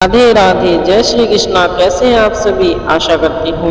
राधे राधे, जय श्री कृष्णा। कैसे हैं आप सभी? आशा करती हूँ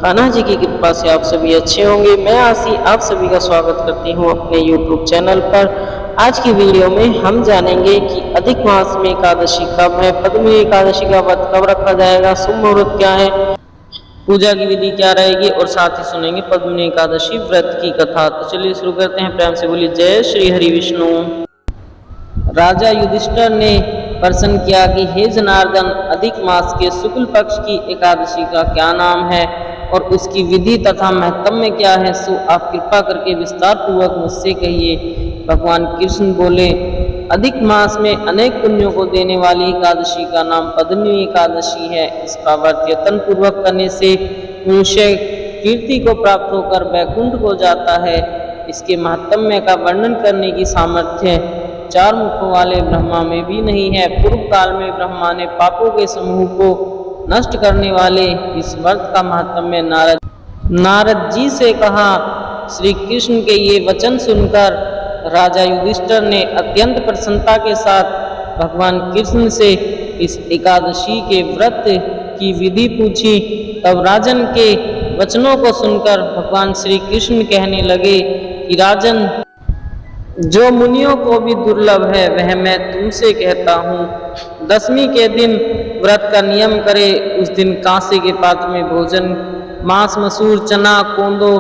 कान्हा जी की कृपा से आप सभी अच्छे होंगे। मैं आसी आप सभी का स्वागत करती हूँ अपने YouTube चैनल पर। आज की वीडियो में हम जानेंगे कि अधिक मास में एकादशी कब है, पद्मिनी एकादशी का व्रत कब रखा जाएगा, शुभ मुहूर्त क्या है, पूजा की विधि क्या रहेगी और साथ ही सुनेंगे पद्मिनी एकादशी व्रत की कथा। तो चलिए शुरू करते हैं। प्रेम से बोलिए जय श्री हरि विष्णु। राजा युधिष्ठिर ने प्रश्न किया कि हे जनार्दन, अधिक मास के शुक्ल पक्ष की एकादशी का क्या नाम है और उसकी विधि तथा महत्म्य क्या है, सो आप कृपा करके विस्तार पूर्वक मुझसे कहिए। भगवान कृष्ण बोले, अधिक मास में अनेक पुण्यों को देने वाली एकादशी का नाम पद्मिनी एकादशी है। इसका व्रत यत्न पूर्वक करने से मनुष्य कीर्ति को प्राप्त होकर वैकुंठ को जाता है। इसके महत्म्य का वर्णन करने की सामर्थ्य चार मुखों वाले ब्रह्मा में भी नहीं है। पूर्व काल में ब्रह्मा ने पापों के समूह को नष्ट करने वाले इस व्रत का महत्म्य नारद जी से कहा। श्री कृष्ण के ये वचन सुनकर राजा युधिष्ठिर ने अत्यंत प्रसन्नता के साथ भगवान कृष्ण से इस एकादशी के व्रत की विधि पूछी। तब राजन के वचनों को सुनकर भगवान श्री कृष्ण कहने लगे कि राजन, जो मुनियों को भी दुर्लभ है वह मैं तुमसे कहता हूँ। दशमी के दिन व्रत का नियम करे। उस दिन कांसे के पात्र में भोजन मांस, मसूर, चना, कोंदो,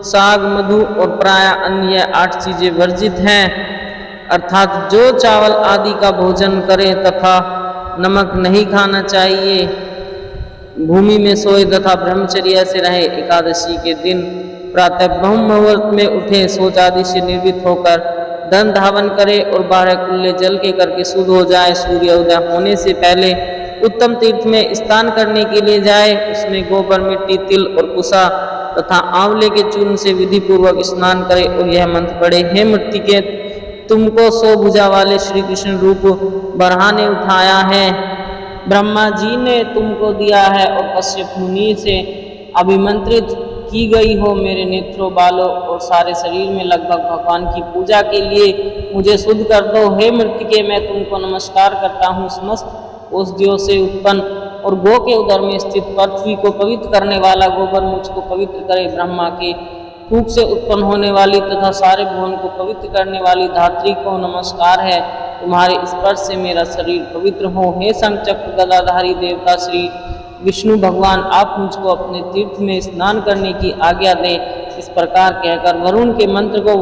साग, मधु और प्राय अन्य 8 चीजें वर्जित हैं। अर्थात जो चावल आदि का भोजन करे तथा नमक नहीं खाना चाहिए, भूमि में सोए तथा ब्रह्मचर्य से रहे। एकादशी के दिन प्रातः ब्रह्म मुहूर्त में उठे, शौच आदि से निर्वित होकर धन धावन करे और 12 कुल्ले जल के करके शुद्ध हो जाए। सूर्य उदय होने से पहले उत्तम तीर्थ में स्नान करने के लिए जाए। उसमें गोबर, मिट्टी, तिल और कुसा तथा आंवले के चूर्ण से विधि पूर्वक स्नान करे और यह मंत्र पढ़े, हे मृत्तिके, तुमको 100 भुजा वाले श्री कृष्ण रूप बराह ने उठाया है। ब्रह्मा जी ने तुमको दिया है और कश्यप मुनि से अभिमंत्रित की गई हो। मेरे नेत्रों, बालों और सारे शरीर में लगभग भगवान की पूजा के लिए मुझे शुद्ध कर दो। हे मृत्तिके, मैं तुमको नमस्कार करता हूँ। समस्त औषधियों से उत्पन्न और गो के उदर में स्थित पृथ्वी को पवित्र करने वाला गोबर मुझको पवित्र करे। ब्रह्मा के फूंक से उत्पन्न होने वाली तथा सारे भुवन को पवित्र करने वाली धात्री को नमस्कार है। तुम्हारे स्पर्श से मेरा शरीर पवित्र हो। हे शंख चक्र गदाधारी देवता श्री विष्णु भगवान, आप मुझको अपने तीर्थ में स्नान करने की आज्ञा दें। इस प्रकार कहकर वरुण के मंत्र को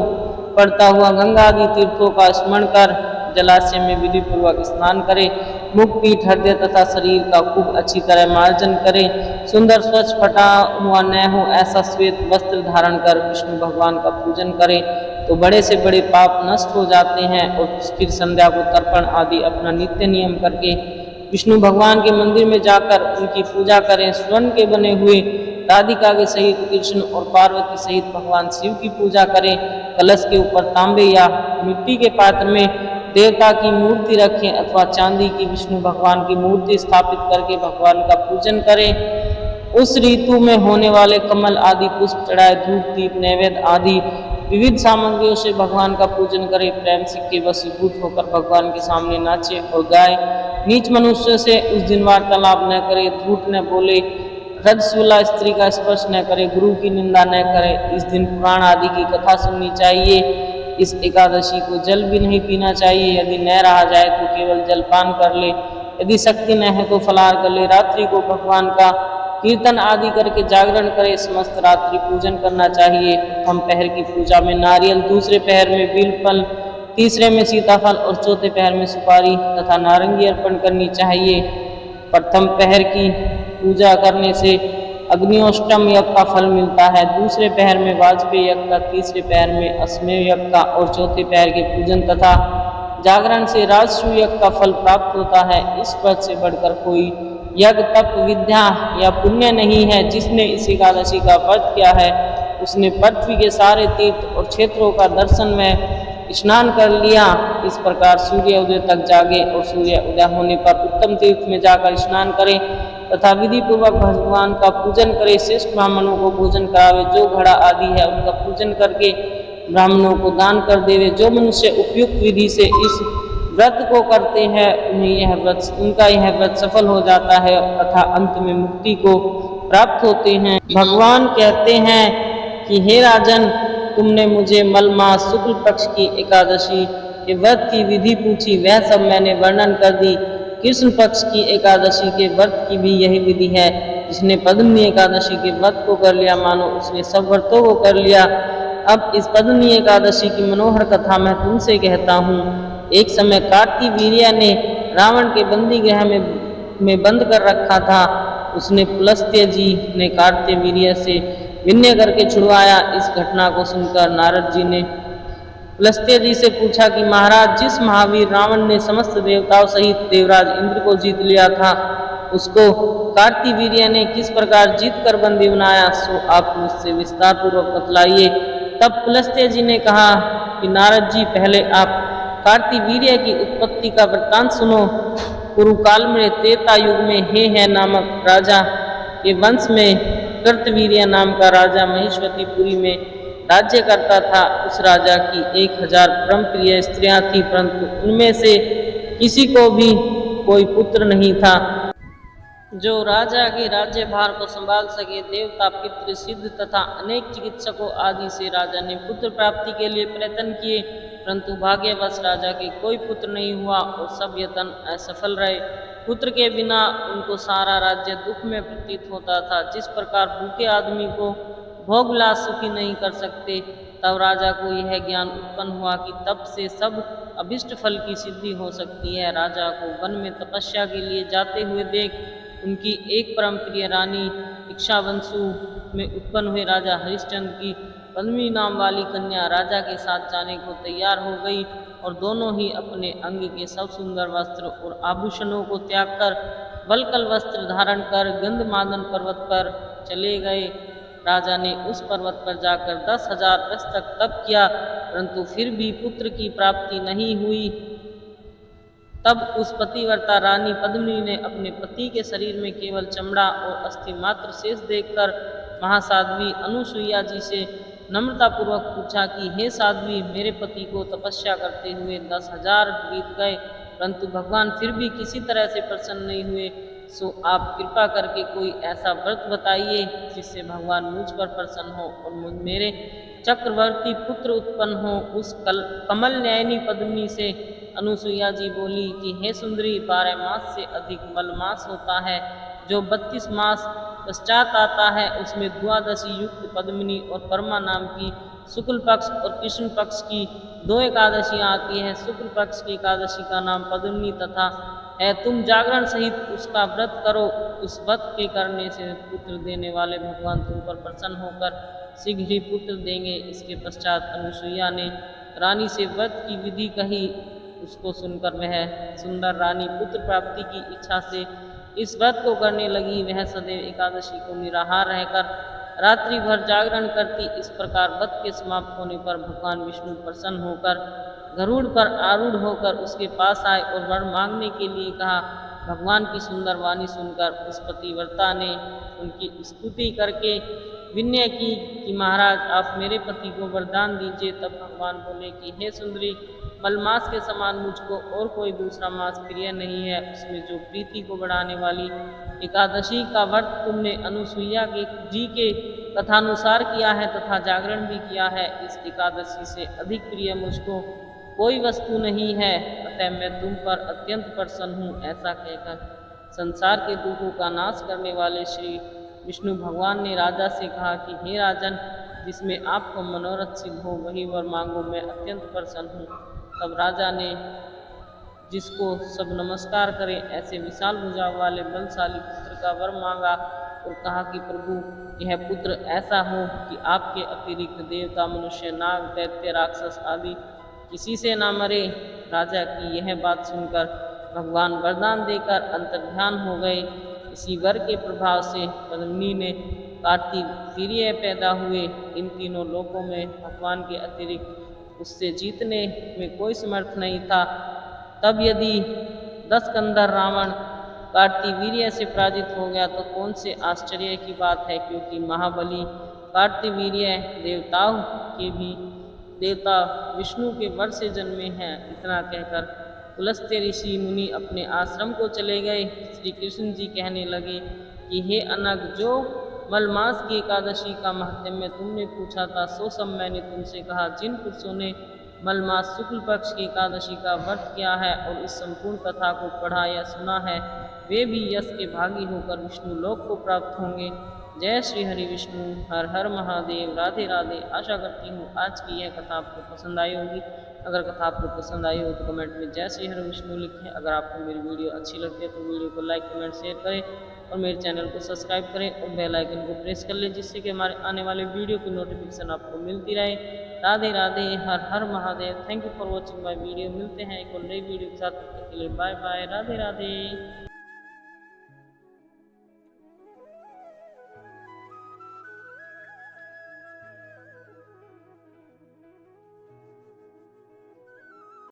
पढ़ता हुआ गंगा आदि तीर्थों का स्मरण कर जलाशय में विधि पूर्वक स्नान करे। मुख, पीठ, हृदय तथा शरीर का खूब अच्छी तरह मार्जन करे। सुंदर, स्वच्छ, फटा हुआ न हो ऐसा श्वेत वस्त्र धारण कर विष्णु भगवान का पूजन करे तो बड़े से बड़े पाप नष्ट हो जाते हैं। और फिर संध्या को तर्पण आदि अपना नित्य नियम करके विष्णु भगवान के मंदिर में जाकर उनकी पूजा करें। स्वर्ण के बने हुए राधिका के सहित कृष्ण और पार्वती सहित भगवान शिव की पूजा करें। कलश के ऊपर तांबे या मिट्टी के पात्र में देवता की मूर्ति रखें अथवा चांदी की विष्णु भगवान की मूर्ति स्थापित करके भगवान का पूजन करें। उस ऋतु में होने वाले कमल आदि पुष्प चढ़ाए, धूप, दीप, नैवेद्य आदि विविध सामग्रियों से भगवान का पूजन करें। प्रेम से के वशीभूत होकर भगवान के सामने नाचे और गाए। नीच मनुष्य से उस दिन वार्तालाप न करे, झूठ न बोले, रजस्वला स्त्री का स्पर्श न करे, गुरु की निंदा न करे। इस दिन पुराण आदि की कथा सुननी चाहिए। इस एकादशी को जल भी नहीं पीना चाहिए। यदि न रहा जाए तो केवल जलपान कर ले। यदि शक्ति न है तो फलाहार कर ले। रात्रि को भगवान का कीर्तन आदि करके जागरण करे। समस्त रात्रि पूजन करना चाहिए। प्रथम पहर की पूजा में नारियल, दूसरे पहर में बिल्वफल, तीसरे में सीताफल और चौथे पहर में सुपारी तथा नारंगी अर्पण करनी चाहिए। प्रथम पहर की पूजा करने से अग्निष्टोम यज्ञ का फल मिलता है। दूसरे पहर में वाजपेय यज्ञ का, तीसरे पहर में अश्वमेध यज्ञ का और चौथे पहर के पूजन तथा जागरण से राजसूय यज्ञ का फल प्राप्त होता है। इस पद से बढ़कर कोई यज्ञ, तप, विद्या या पुण्य नहीं है। जिसने इस एकादशी का व्रत किया है उसने पृथ्वी के सारे तीर्थ और क्षेत्रों का दर्शन में स्नान कर लिया। इस प्रकार सूर्य उदय तक जागे और सूर्य उदय होने पर उत्तम तीर्थ में जाकर स्नान करे तथा विधि पूर्वक भगवान का पूजन करे। श्रेष्ठ ब्राह्मणों को भोजन करावे। जो घड़ा आदि है उनका पूजन करके ब्राह्मणों को दान कर देवे। जो मनुष्य उपयुक्त विधि से इस व्रत को करते हैं उनका यह व्रत सफल हो जाता है तथा अंत में मुक्ति को प्राप्त होते हैं। भगवान कहते हैं कि हे राजन, तुमने मुझे मल मास शुक्ल पक्ष की एकादशी के व्रत की विधि पूछी, वह सब मैंने वर्णन कर दी। कृष्ण पक्ष की एकादशी के व्रत की भी यही विधि है। जिसने पद्मिनी एकादशी के व्रत को कर लिया, मानो उसने सब व्रतों को कर लिया। अब इस पद्मिनी एकादशी की मनोहर कथा मैं तुमसे कहता हूँ। एक समय कार्तिवीर्य ने रावण के बंदी गृह में बंद कर रखा था। उसने पुलस्त्य जी ने कार्तिवीर्य से विनय करके छुड़वाया। इस घटना को सुनकर नारद जी ने पुलस्त्य जी से पूछा कि महाराज, जिस महावीर रावण ने समस्त देवताओं सहित देवराज इंद्र को जीत लिया था, उसको कार्तिवीर्य ने किस प्रकार जीत कर बंदी बनाया, सो आप मुझसे विस्तार पूर्वक बतलाइए। तब पुलस्त्य जी ने कहा कि नारद जी, पहले आप कार्तिवीर्य की उत्पत्ति का वृत्तांत सुनो। पूर्व काल में त्रेता युग में हे नामक राजा के वंश में कार्तिवीर्य नाम का राजा महेश्वतीपुरी में राज्य करता था। उस राजा की 1000 परम प्रिय स्त्रियां थीं, परंतु उनमें से किसी को भी कोई पुत्र नहीं था जो राजा के राज्यभार को संभाल सके। देवता, पितृ, सिद्ध तथा अनेक चिकित्सकों आदि से राजा ने पुत्र प्राप्ति के लिए प्रयत्न किए, परंतु भाग्यवश राजा के कोई पुत्र नहीं हुआ और सब यत्न असफल रहे। पुत्र के बिना उनको सारा राज्य दुख में प्रतीत होता था। जिस प्रकार भूखे आदमी को भोग विलास सुखी नहीं कर सकते, तब राजा को यह ज्ञान उत्पन्न हुआ कि तप से सब अभिष्ट फल की सिद्धि हो सकती है। राजा को वन में तपस्या के लिए जाते हुए देख उनकी एक परम प्रिय रानी इक्ष्वावंशु में उत्पन्न हुए राजा हरिश्चंद्र की पद्मिनी नाम वाली कन्या राजा के साथ जाने को तैयार हो गई और दोनों ही अपने अंग के सब सुंदर वस्त्र और आभूषणों को त्याग कर वल्कल वस्त्र धारण कर गंधमादन पर्वत पर चले गए। राजा ने उस पर्वत पर जाकर 10,000 वर्ष तक तप किया, परंतु फिर भी पुत्र की प्राप्ति नहीं हुई। तब उस पतिव्रता रानी पद्मिनी ने अपने पति के शरीर में केवल चमड़ा और अस्थि मात्र शेष देखकर महासाध्वी अनुसुईया जी से नम्रतापूर्वक पूछा कि हे साध्वी, मेरे पति को तपस्या करते हुए 10,000 बीत गए, परंतु भगवान फिर भी किसी तरह से प्रसन्न नहीं हुए। सो आप कृपा करके कोई ऐसा व्रत बताइए जिससे भगवान मुझ पर प्रसन्न हो और मेरे चक्रवर्ती पुत्र उत्पन्न हो। उस कमल न्यायनी पद्मिनी से अनुसुईया जी बोली कि हे सुंदरी, 12 मास से अधिक मल मास होता है, जो 32 मास पश्चात आता है। उसमें द्वादशी युक्त पद्मिनी और परमा नाम की शुक्ल पक्ष और कृष्ण पक्ष की 2 एकादशियाँ आती है। शुक्ल पक्ष की एकादशी का नाम पद्मिनी तथा है। तुम जागरण सहित उसका व्रत करो। उस व्रत के करने से पुत्र देने वाले भगवान तुम पर प्रसन्न होकर शीघ्र ही पुत्र देंगे। इसके पश्चात अनुसुईया ने रानी से व्रत की विधि कही। उसको सुनकर वह सुंदर रानी पुत्र प्राप्ति की इच्छा से इस व्रत को करने लगी। वह सदैव एकादशी को निराहार रहकर रात्रि भर जागरण करती। इस प्रकार व्रत के समाप्त होने पर भगवान विष्णु प्रसन्न होकर गरुड़ पर आरूढ़ होकर उसके पास आए और वर मांगने के लिए कहा। भगवान की सुंदर वाणी सुनकर उस पतिव्रता ने उनकी स्तुति करके विनय की कि महाराज, आप मेरे पति को वरदान दीजिए। तब भगवान बोले कि हे सुंदरी, मलमास के समान मुझको और कोई दूसरा मास प्रिय नहीं है। उसमें जो प्रीति को बढ़ाने वाली एकादशी का व्रत तुमने अनुसुईया जी के कथानुसार किया है तथा जागरण भी किया है, इस एकादशी से अधिक प्रिय मुझको कोई वस्तु नहीं है। अतः मैं तुम पर अत्यंत प्रसन्न हूँ। ऐसा कहकर संसार के दुखों का नाश करने वाले श्री विष्णु भगवान ने राजा से कहा कि हे राजन, जिसमें आपको मनोरथ सिद्ध हो वही वर मांगो, मैं अत्यंत प्रसन्न हूँ। तब राजा ने जिसको सब नमस्कार करें ऐसे विशाल भुजा वाले बलशाली पुत्र का वर मांगा और कहा कि प्रभु, यह पुत्र ऐसा हो कि आपके अतिरिक्त देवता, मनुष्य, नाग, दैत्य, राक्षस आदि किसी से ना मरे। राजा की यह बात सुनकर भगवान वरदान देकर अंतर्ध्यान हो गए। इसी वर के प्रभाव से पद्मिनी ने कार्तिवीर्य पैदा हुए। इन तीनों लोकों में भगवान के अतिरिक्त उससे जीतने में कोई समर्थ नहीं था। तब यदि 10 कंधर रावण कार्तिवीर्य से पराजित हो गया तो कौन से आश्चर्य की बात है, क्योंकि महाबली कार्तिवीर्य देवताओं के भी देवता विष्णु के वर से जन्मे हैं। इतना कहकर पुलस्त्य ऋषि मुनि अपने आश्रम को चले गए। श्री कृष्ण जी कहने लगे कि हे अनग, जो मलमास की एकादशी का महात्म्य तुमने पूछा था सो सब मैंने तुमसे कहा। जिन पुरुषों ने मलमास शुक्ल पक्ष की एकादशी का व्रत किया है और इस संपूर्ण कथा को पढ़ा या सुना है, वे भी यश के भागी होकर विष्णु लोक को प्राप्त होंगे। जय श्री हरि विष्णु। हर हर महादेव। राधे राधे। आशा करती हूँ आज की यह कथा आपको पसंद आई होगी। अगर कथा आपको पसंद आई हो तो कमेंट में जय श्री हरि विष्णु लिखें। अगर आपको मेरी वीडियो अच्छी लगती है तो वीडियो को लाइक कमेंट शेयर करें और मेरे चैनल को सब्सक्राइब करें और बेल आइकन को प्रेस कर लें, जिससे कि हमारे आने वाले वीडियो की नोटिफिकेशन आपको मिलती रहे। राधे राधे। हर हर Mahadev. Thank you for watching my video. मिलते हैं एक और नई वीडियो के साथ। तब तक के लिए बाय बाय। राधे राधे।